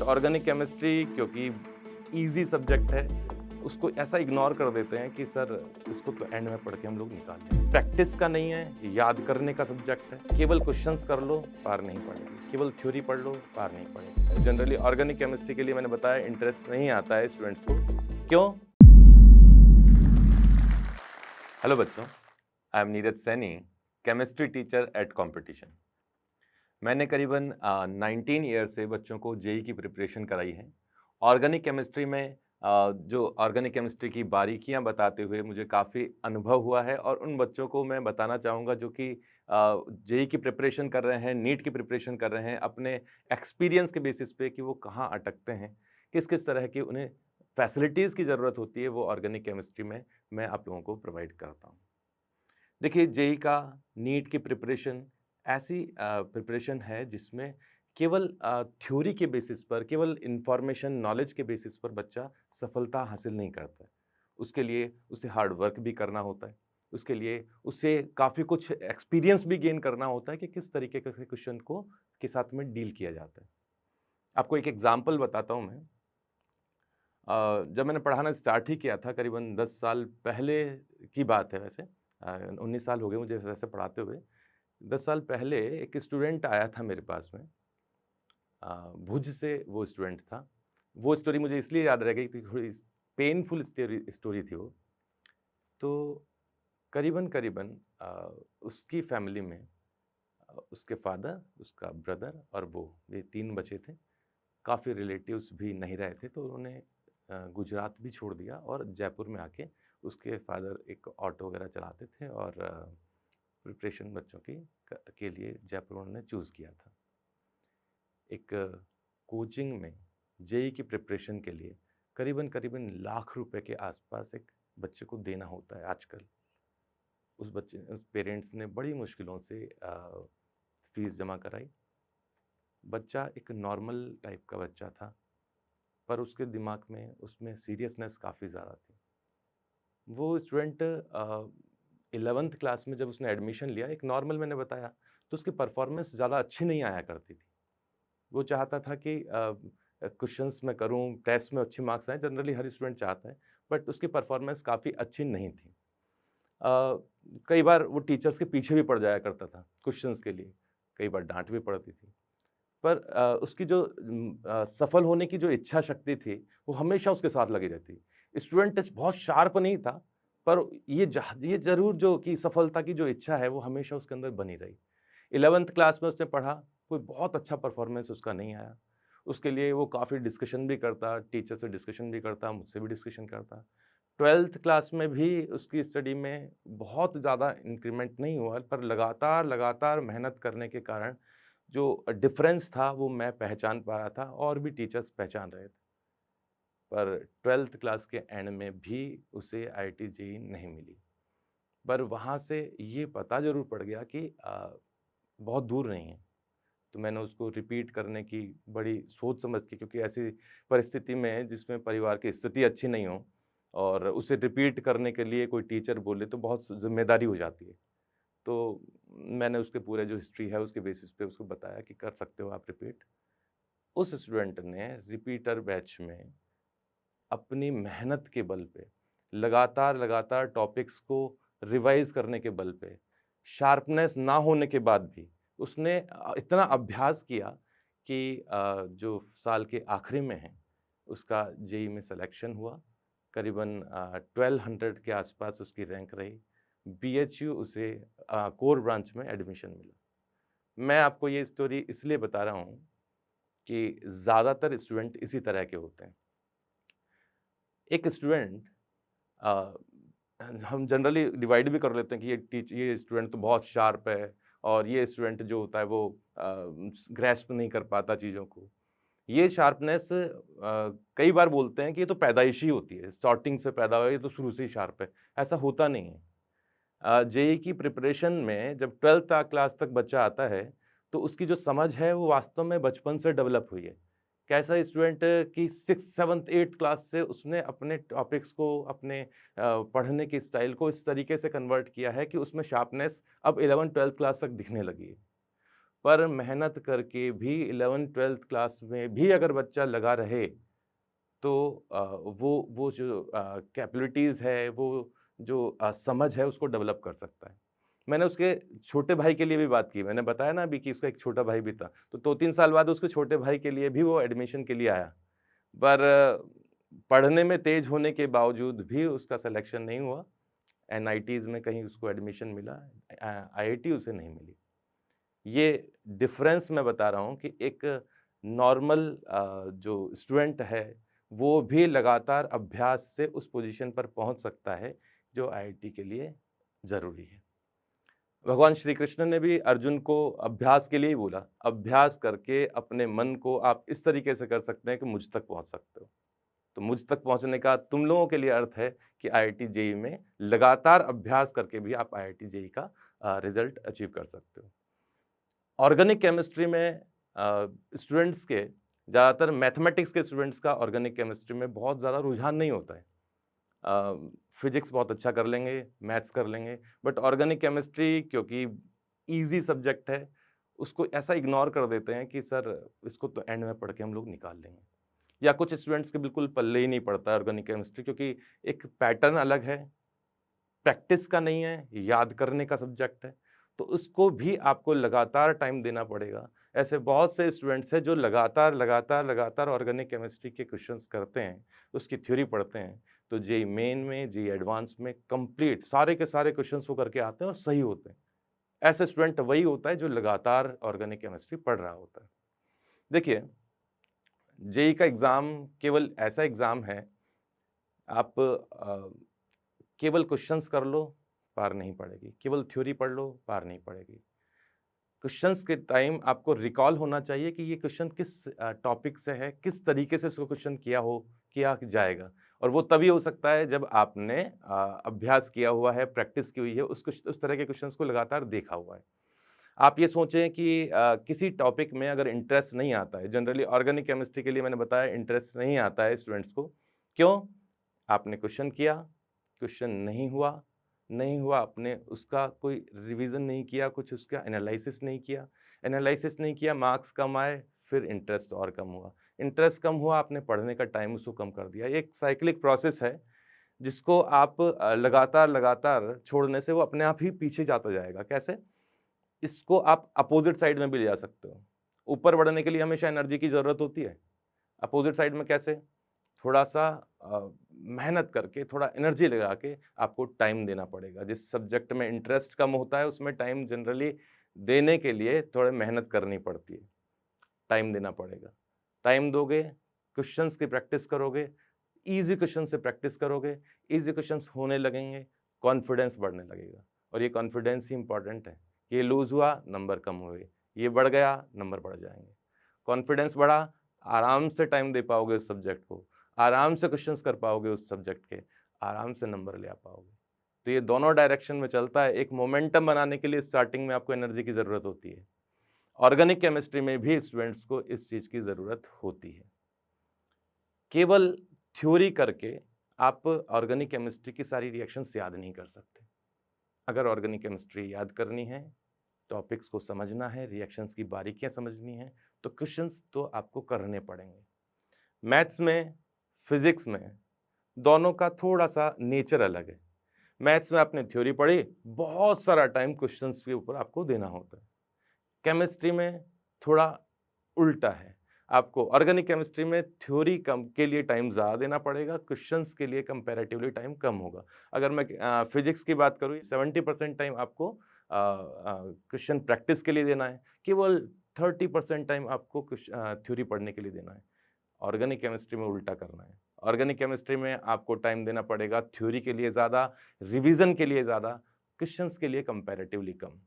Organic chemistry क्योंकि easy subject है, उसको ऐसा इग्नोर कर देते हैं कि सर इसको तो एंड में पढ़ के हम लोग निकाल लेंगे। प्रैक्टिस का नहीं है, याद करने का सब्जेक्ट है। केवल क्वेश्चंस कर लो, पार नहीं पड़ेगी। केवल थ्योरी पढ़ लो, पार नहीं पड़ेगी। जनरली ऑर्गेनिक केमिस्ट्री के लिए मैंने बताया इंटरेस्ट नहीं आता है स्टूडेंट्स को। क्यों? हेलो बच्चों, I am Neeraj Saini, chemistry teacher at competition. मैंने करीबन 19 ईयर से बच्चों को जेई की प्रिपरेशन कराई है। ऑर्गेनिक केमिस्ट्री में जो ऑर्गेनिक केमिस्ट्री की बारीकियां बताते हुए मुझे काफ़ी अनुभव हुआ है और उन बच्चों को मैं बताना चाहूँगा जो कि जेई की प्रिपरेशन कर रहे हैं, नीट की प्रिपरेशन कर रहे हैं, अपने एक्सपीरियंस के बेसिस पे कि वो कहाँ अटकते हैं, किस-किस तरह की उन्हें फैसिलिटीज़ की ज़रूरत होती है, वो ऑर्गेनिक केमिस्ट्री में मैं आप लोगों को प्रोवाइड करता हूँ। देखिए जेईई का नीट की प्रिपरेशन ऐसी प्रिपरेशन है जिसमें केवल थ्योरी के बेसिस पर केवल इंफॉर्मेशन नॉलेज के बेसिस पर बच्चा सफलता हासिल नहीं करता है। उसके लिए उसे हार्ड वर्क भी करना होता है। उसके लिए उसे काफ़ी कुछ एक्सपीरियंस भी गेन करना होता है कि किस तरीके के क्वेश्चन को के साथ में डील किया जाता है। आपको एक एग्जांपल बताता हूँ मैं। जब मैंने पढ़ाना स्टार्ट ही किया था करीबन 10 साल पहले की बात है वैसे। 19 साल हो गए मुझे वैसे पढ़ाते हुए। 10 साल पहले एक स्टूडेंट आया था मेरे पास में। भुज से वो स्टूडेंट था। वो स्टोरी मुझे इसलिए याद रह गई क्योंकि थोड़ी पेनफुल स्टोरी स्टोरी थी वो। तो करीबन-करीबन उसकी फैमिली में उसके फादर, उसका ब्रदर और वो, ये 3 बचे थे। काफ़ी रिलेटिव्स भी नहीं रहे थे, तो उन्होंने गुजरात भी छोड़ दिया और जयपुर में आके उसके फादर एक ऑटो वगैरह चलाते थे और प्रिपरेशन बच्चों की के लिए जयपुर उन्होंने चूज़ किया था। एक कोचिंग में जेईई की प्रिपरेशन के लिए करीबन-करीबन लाख रुपए के आसपास एक बच्चे को देना होता है आजकल। उस पेरेंट्स ने बड़ी मुश्किलों से फीस जमा कराई। बच्चा एक नॉर्मल टाइप का बच्चा था, पर उसके दिमाग में उसमें सीरियसनेस काफ़ी ज़्यादा थी। वो स्टूडेंट 11th क्लास में जब उसने एडमिशन लिया, एक नॉर्मल मैंने बताया, तो उसकी परफॉर्मेंस ज़्यादा अच्छी नहीं आया करती थी। वो चाहता था कि क्वेश्चंस मैं करूँ, टेस्ट में अच्छे मार्क्स आएँ, जनरली हर स्टूडेंट चाहता है, बट उसकी परफॉर्मेंस काफ़ी अच्छी नहीं थी। कई बार वो टीचर्स के पीछे भी पड़ जाया करता था क्वेश्चंस के लिए, कई बार डाँट भी पड़ती थी। पर उसकी जो सफल होने की जो इच्छा शक्ति थी, वो हमेशा उसके साथ लगी रहती। स्टूडेंट बहुत शार्प नहीं था, पर ये ज़रूर जो कि सफलता की जो इच्छा है, वो हमेशा उसके अंदर बनी रही। 11th क्लास में उसने पढ़ा, कोई बहुत अच्छा परफॉर्मेंस उसका नहीं आया। उसके लिए वो काफ़ी डिस्कशन भी करता, टीचर से डिस्कशन भी करता, मुझसे भी डिस्कशन करता। 12th क्लास में भी उसकी स्टडी में बहुत ज़्यादा इंक्रीमेंट नहीं हुआ, पर लगातार मेहनत करने के कारण जो डिफ़रेंस था वो मैं पहचान पा रहा था और भी टीचर्स पहचान रहे थे। पर 12th क्लास के एंड में भी उसे आईआईटी जेईई नहीं मिली। पर वहाँ से ये पता ज़रूर पड़ गया कि बहुत दूर नहीं है। तो मैंने उसको रिपीट करने की बड़ी सोच समझ के, क्योंकि ऐसी परिस्थिति में जिसमें परिवार की स्थिति अच्छी नहीं हो और उसे रिपीट करने के लिए कोई टीचर बोले तो बहुत ज़िम्मेदारी हो जाती है। तो मैंने उसके पूरे जो हिस्ट्री है उसके बेसिस पे उसको बताया कि कर सकते हो आप रिपीट। उस स्टूडेंट ने रिपीटर बैच में अपनी मेहनत के बल पे लगातार टॉपिक्स को रिवाइज करने के बल पे, शार्पनेस ना होने के बाद भी उसने इतना अभ्यास किया कि जो साल के आखिरी में है, उसका जेईई में सिलेक्शन हुआ। करीबन 1200 के आसपास उसकी रैंक रही। बीएचयू उसे कोर ब्रांच में एडमिशन मिला। मैं आपको ये स्टोरी इसलिए बता रहा हूँ कि ज़्यादातर स्टूडेंट इसी तरह के होते हैं। एक स्टूडेंट अ, हम जनरली डिवाइड भी कर लेते हैं कि ये स्टूडेंट तो बहुत शार्प है और ये स्टूडेंट जो होता है वो ग्रैस्प नहीं कर पाता चीज़ों को। ये शार्पनेस कई बार बोलते हैं कि ये तो पैदाइशी होती है, स्टार्टिंग से पैदा हुआ है, ये तो शुरू से ही शार्प है। ऐसा होता नहीं है। जेईई की प्रिपरेशन में जब 12th क्लास तक बच्चा आता है, तो उसकी जो समझ है वो वास्तव में बचपन से डेवलप हुई है। कैसा स्टूडेंट कि 6th, 7th, 8th क्लास से उसने अपने टॉपिक्स को, अपने पढ़ने के स्टाइल को इस तरीके से कन्वर्ट किया है कि उसमें शार्पनेस अब 11th, 12th क्लास तक दिखने लगी है। पर मेहनत करके भी 11th-12th क्लास में भी अगर बच्चा लगा रहे, तो वो जो कैपेबिलिटीज़ है, वो जो समझ है, उसको डेवलप कर सकता है। मैंने उसके छोटे भाई के लिए भी बात की। मैंने बताया ना अभी कि उसका एक छोटा भाई भी था, तो 2-3 साल बाद उसके छोटे भाई के लिए भी वो एडमिशन के लिए आया। पर पढ़ने में तेज़ होने के बावजूद भी उसका सिलेक्शन नहीं हुआ। एनआईटीज़ में कहीं उसको एडमिशन मिला, आईआईटी उसे नहीं मिली। ये डिफ़रेंस मैं बता रहा हूँ कि एक नॉर्मल जो स्टूडेंट है, वो भी लगातार अभ्यास से उस पोज़ीशन पर पहुँच सकता है, जो आईआईटी के लिए ज़रूरी है। भगवान श्री कृष्ण ने भी अर्जुन को अभ्यास के लिए ही बोला, अभ्यास करके अपने मन को आप इस तरीके से कर सकते हैं कि मुझ तक पहुँच सकते हो। तो मुझ तक पहुँचने का तुम लोगों के लिए अर्थ है कि आईआईटी जेईई में लगातार अभ्यास करके भी आप आईआईटी जेईई का रिज़ल्ट अचीव कर सकते हो। ऑर्गेनिक केमिस्ट्री में स्टूडेंट्स के ज़्यादातर मैथमेटिक्स के स्टूडेंट्स का ऑर्गेनिक केमिस्ट्री में बहुत ज़्यादा रुझान नहीं होता है। फिजिक्स बहुत अच्छा कर लेंगे, मैथ्स कर लेंगे, बट ऑर्गेनिक केमिस्ट्री क्योंकि ईज़ी सब्जेक्ट है, उसको ऐसा इग्नोर कर देते हैं कि सर इसको तो एंड में पढ़ के हम लोग निकाल लेंगे। या कुछ स्टूडेंट्स के बिल्कुल पल्ले ही नहीं पड़ता है ऑर्गेनिक केमिस्ट्री, क्योंकि एक पैटर्न अलग है, प्रैक्टिस का नहीं है, याद करने का सब्जेक्ट है, तो उसको भी आपको लगातार टाइम देना पड़ेगा। ऐसे बहुत से स्टूडेंट्स हैं जो लगातार ऑर्गेनिक केमिस्ट्री के क्वेश्चंस करते हैं, उसकी थ्योरी पढ़ते हैं, तो जेईई मेन में, जेईई एडवांस में कंप्लीट सारे के सारे क्वेश्चंस वो करके आते हैं और सही होते हैं। ऐसे स्टूडेंट वही होता है जो लगातार ऑर्गेनिक केमिस्ट्री पढ़ रहा होता है। देखिए, जेईई का एग्ज़ाम केवल ऐसा एग्ज़ाम है, आप केवल क्वेश्चंस कर लो, पार नहीं पड़ेगी। केवल थ्योरी पढ़ लो, पार नहीं पड़ेगी। क्वेश्चंस के टाइम आपको रिकॉल होना चाहिए कि ये क्वेश्चन किस टॉपिक से है, किस तरीके से इसको क्वेश्चन किया जाएगा। और वो तभी हो सकता है जब आपने अभ्यास किया हुआ है, प्रैक्टिस की हुई है, उस तरह के क्वेश्चंस को लगातार देखा हुआ है। आप ये सोचें कि किसी टॉपिक में अगर इंटरेस्ट नहीं आता है, जनरली ऑर्गेनिक केमिस्ट्री के लिए मैंने बताया इंटरेस्ट नहीं आता है स्टूडेंट्स को। क्यों? आपने क्वेश्चन किया, क्वेश्चन नहीं हुआ, आपने उसका कोई रिवीजन नहीं किया, कुछ उसका एनालिसिस नहीं किया, मार्क्स कम आए, फिर इंटरेस्ट और कम हुआ। इंटरेस्ट कम हुआ, आपने पढ़ने का टाइम उसको कम कर दिया। ये एक साइक्लिक प्रोसेस है, जिसको आप लगातार छोड़ने से वो अपने आप ही पीछे जाता जाएगा। कैसे? इसको आप अपोज़िट साइड में भी ले जा सकते हो। ऊपर बढ़ने के लिए हमेशा एनर्जी की ज़रूरत होती है। अपोज़िट साइड में कैसे? थोड़ा-सा मेहनत करके, थोड़ा एनर्जी लगा के आपको टाइम देना पड़ेगा। जिस सब्जेक्ट में इंटरेस्ट कम होता है, उसमें टाइम जनरली देने के लिए थोड़ा मेहनत करनी पड़ती है। टाइम देना पड़ेगा। टाइम दोगे, क्वेश्चंस की प्रैक्टिस करोगे, ईज़ी क्वेश्चन से प्रैक्टिस करोगे, ईज़ी क्वेश्चंस होने लगेंगे, कॉन्फिडेंस बढ़ने लगेगा। और ये कॉन्फिडेंस ही इम्पोर्टेंट है। ये लूज़ हुआ, नंबर कम हुए, ये बढ़ गया, नंबर बढ़ जाएँगे। कॉन्फिडेंस बढ़ा, आराम से टाइम दे पाओगे उस सब्जेक्ट को, आराम से क्वेश्चंस कर पाओगे उस सब्जेक्ट के, आराम से नंबर ले आ पाओगे। तो ये दोनों डायरेक्शन में चलता है। एक मोमेंटम बनाने के लिए स्टार्टिंग में आपको एनर्जी की ज़रूरत होती है। ऑर्गेनिक केमिस्ट्री में भी स्टूडेंट्स को इस चीज़ की ज़रूरत होती है। केवल थ्योरी करके आप ऑर्गेनिक केमिस्ट्री की सारी रिएक्शंस याद नहीं कर सकते। अगर ऑर्गेनिक केमिस्ट्री याद करनी है, टॉपिक्स को समझना है, रिएक्शंस की बारीकियां समझनी है, तो क्वेश्चंस तो आपको करने पड़ेंगे। मैथ्स में, फिजिक्स में दोनों का थोड़ा-सा नेचर अलग है। मैथ्स में आपने थ्योरी पढ़ी, बहुत सारा टाइम क्वेश्चंस के ऊपर आपको देना होता है। केमिस्ट्री में थोड़ा उल्टा है। आपको ऑर्गेनिक केमिस्ट्री में थ्योरी कम के लिए टाइम ज़्यादा देना पड़ेगा, क्वेश्चंस के लिए कंपैरेटिवली टाइम कम होगा। अगर मैं फिजिक्स की बात करूँ, 70% टाइम आपको क्वेश्चन प्रैक्टिस के लिए देना है, केवल 30% टाइम आपको थ्योरी पढ़ने के लिए देना है। ऑर्गेनिक केमिस्ट्री में उल्टा करना है। ऑर्गेनिक केमिस्ट्री में आपको टाइम देना पड़ेगा थ्योरी के लिए ज़्यादा, रिवीजन के लिए ज़्यादा, क्वेश्चंस के लिए कंपैरेटिवली कम।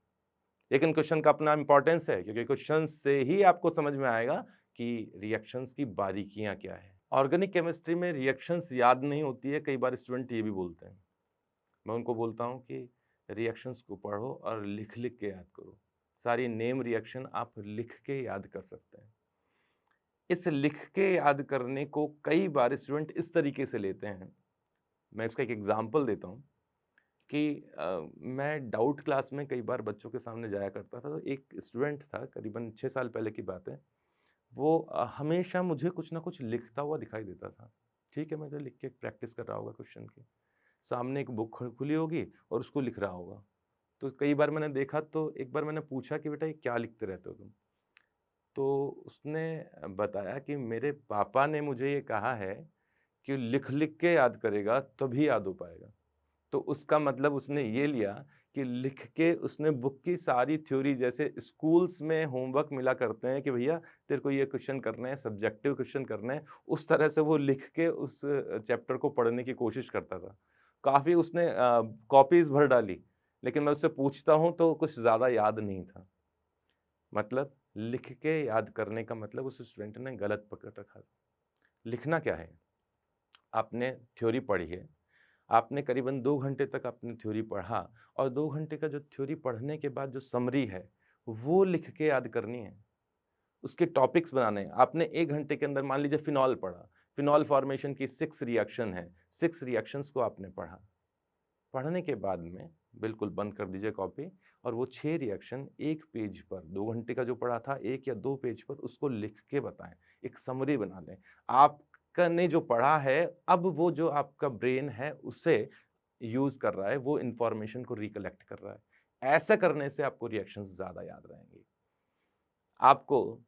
लेकिन क्वेश्चन का अपना इंपॉर्टेंस है, क्योंकि क्वेश्चन से ही आपको समझ में आएगा कि रिएक्शंस की बारीकियां क्या है। ऑर्गेनिक केमिस्ट्री में रिएक्शंस याद नहीं होती है, कई बार स्टूडेंट ये भी बोलते हैं। मैं उनको बोलता हूँ कि रिएक्शंस को पढ़ो और लिख लिख के याद करो। सारी नेम रिएक्शन आप लिख के याद कर सकते हैं। इस लिख के याद करने को कई बार स्टूडेंट इस तरीके से लेते हैं। मैं इसका एक एग्जाम्पल देता हूँ कि मैं डाउट क्लास में कई बार बच्चों के सामने जाया करता था, तो एक स्टूडेंट था, करीबन 6 साल पहले की बात है। वो हमेशा मुझे कुछ ना कुछ लिखता हुआ दिखाई देता था। ठीक है, मैं तो लिख के प्रैक्टिस कर रहा होगा क्वेश्चन की। सामने एक बुक खुली होगी और उसको लिख रहा होगा। तो कई बार मैंने देखा, तो एक बार मैंने पूछा कि बेटा ये क्या लिखते रहते हो तुम? तो उसने बताया कि मेरे पापा ने मुझे ये कहा है कि लिख-लिख के याद करेगा तभी याद हो पाएगा। तो उसका मतलब उसने ये लिया कि लिख के उसने बुक की सारी थ्योरी, जैसे स्कूल्स में होमवर्क मिला करते हैं कि भैया तेरे को ये क्वेश्चन करना है, सब्जेक्टिव क्वेश्चन करना है, उस तरह से वो लिख के उस चैप्टर को पढ़ने की कोशिश करता था। काफ़ी उसने कॉपीज़ भर डाली, लेकिन मैं उससे पूछता हूँ तो कुछ ज़्यादा याद नहीं था। मतलब लिख के याद करने का मतलब उस स्टूडेंट ने गलत पकड़ रखा। लिखना क्या है? आपने थ्योरी पढ़ी है, आपने करीबन 2 घंटे तक आपने थ्योरी पढ़ा और 2 घंटे का जो थ्योरी पढ़ने के बाद जो समरी है, वो लिख के याद करनी है। उसके टॉपिक्स बनाने हैं। आपने 1 घंटे के अंदर मान लीजिए फिनॉल पढ़ा, फिनॉल फॉर्मेशन की 6 रिएक्शन है, 6 रिएक्शंस को आपने पढ़ा। पढ़ने के बाद में बिल्कुल बंद कर दीजिए कॉपी और वो 6 रिएक्शन 1 पेज पर, 2 घंटे का जो पढ़ा था 1 या 2 पेज पर उसको लिख के बताएँ, एक समरी बना लें। आपका ने जो पढ़ा है, अब वो जो आपका ब्रेन है उसे यूज़ कर रहा है, वो इन्फॉर्मेशन को रिकलेक्ट कर रहा है। ऐसा करने से आपको रिएक्शंस ज़्यादा याद रहेंगी। आपको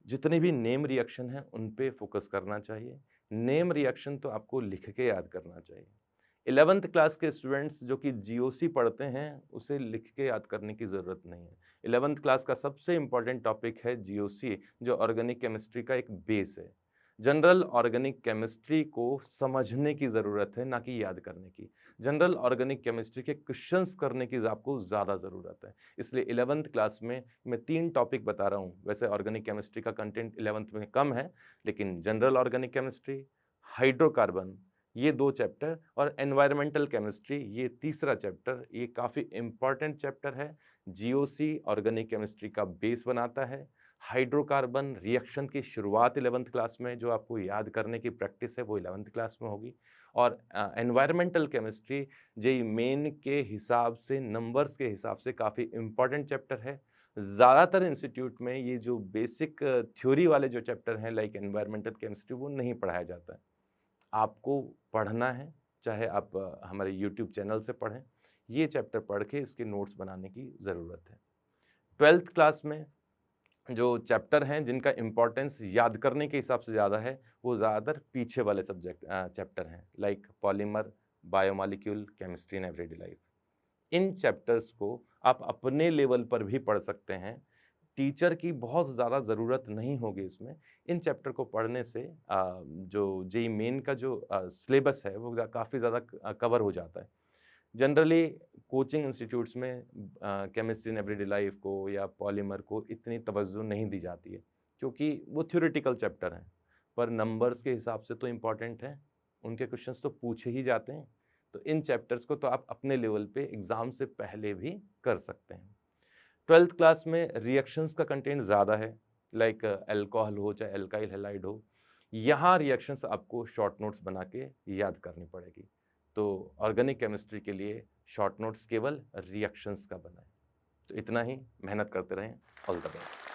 जितने भी नेम रिएक्शन हैं, उन पे फ़ोकस करना चाहिए। नेम रिएक्शन तो आपको लिख के याद करना चाहिए। 11th क्लास के स्टूडेंट्स जो कि जीओसी पढ़ते हैं, उसे लिख के याद करने की ज़रूरत नहीं है। 11th क्लास का सबसे इम्पोर्टेंट टॉपिक है जीओसी, जो ऑर्गेनिक केमिस्ट्री का एक बेस है। जनरल ऑर्गेनिक केमिस्ट्री को समझने की ज़रूरत है, ना कि याद करने की। जनरल ऑर्गेनिक केमिस्ट्री के क्वेश्चंस करने की आपको ज़्यादा ज़रूरत है। इसलिए 11th क्लास में मैं 3 टॉपिक बता रहा हूँ। वैसे ऑर्गेनिक केमिस्ट्री का कंटेंट 11th में कम है, लेकिन जनरल ऑर्गेनिक केमिस्ट्री, हाइड्रोकार्बन, ये 2 चैप्टर और एनवायरमेंटल केमिस्ट्री, ये तीसरा चैप्टर, ये काफ़ी इम्पोर्टेंट चैप्टर है। जीओसी ऑर्गेनिक केमिस्ट्री का बेस बनाता है। हाइड्रोकार्बन रिएक्शन की शुरुआत 11th क्लास में, जो आपको याद करने की प्रैक्टिस है वो 11th क्लास में होगी। और एनवायरमेंटल केमिस्ट्री जेईई मेन के हिसाब से, नंबर्स के हिसाब से काफ़ी इम्पोर्टेंट चैप्टर है। ज़्यादातर इंस्टीट्यूट में ये जो बेसिक थ्योरी वाले जो चैप्टर हैं लाइक एनवायरमेंटल केमिस्ट्री, वो नहीं पढ़ाया जाता है। आपको पढ़ना है, चाहे आप हमारे यूट्यूब चैनल से पढ़ें, ये चैप्टर पढ़ के इसके नोट्स बनाने की ज़रूरत है। 12th क्लास में जो चैप्टर हैं जिनका इम्पोर्टेंस याद करने के हिसाब से ज़्यादा है, वो ज़्यादातर पीछे वाले चैप्टर हैं, like polymer, biomolecule, chemistry in everyday life. In chapters को आप अपने लेवल पर भी पढ़ सकते हैं। टीचर की बहुत ज़्यादा ज़रूरत नहीं होगी इसमें। इन चैप्टर को पढ़ने से जो जेईई मेन का जो सिलेबस है वो काफ़ी ज़्यादा कवर हो जाता है। जनरली कोचिंग इंस्टीट्यूट्स में केमिस्ट्री इन एवरीडे लाइफ को या पॉलीमर को इतनी तवज्जो नहीं दी जाती है, क्योंकि वो थ्योरेटिकल चैप्टर हैं। पर नंबर्स के हिसाब से तो इम्पोर्टेंट हैं, उनके क्वेश्चंस तो पूछे ही जाते हैं। तो इन चैप्टर्स को तो आप अपने लेवल पे एग्ज़ाम से पहले भी कर सकते हैं। 12th क्लास में रिएक्शंस का कंटेंट ज़्यादा है, लाइक अल्कोहल हो चाहे अल्काइल हैलाइड हो। यहाँ रिएक्शंस आपको शॉर्ट नोट्स बना के याद करनी पड़ेगी। तो ऑर्गेनिक केमिस्ट्री के लिए शॉर्ट नोट्स केवल रिएक्शंस का बनाएं। तो इतना ही, मेहनत करते रहें। All the best.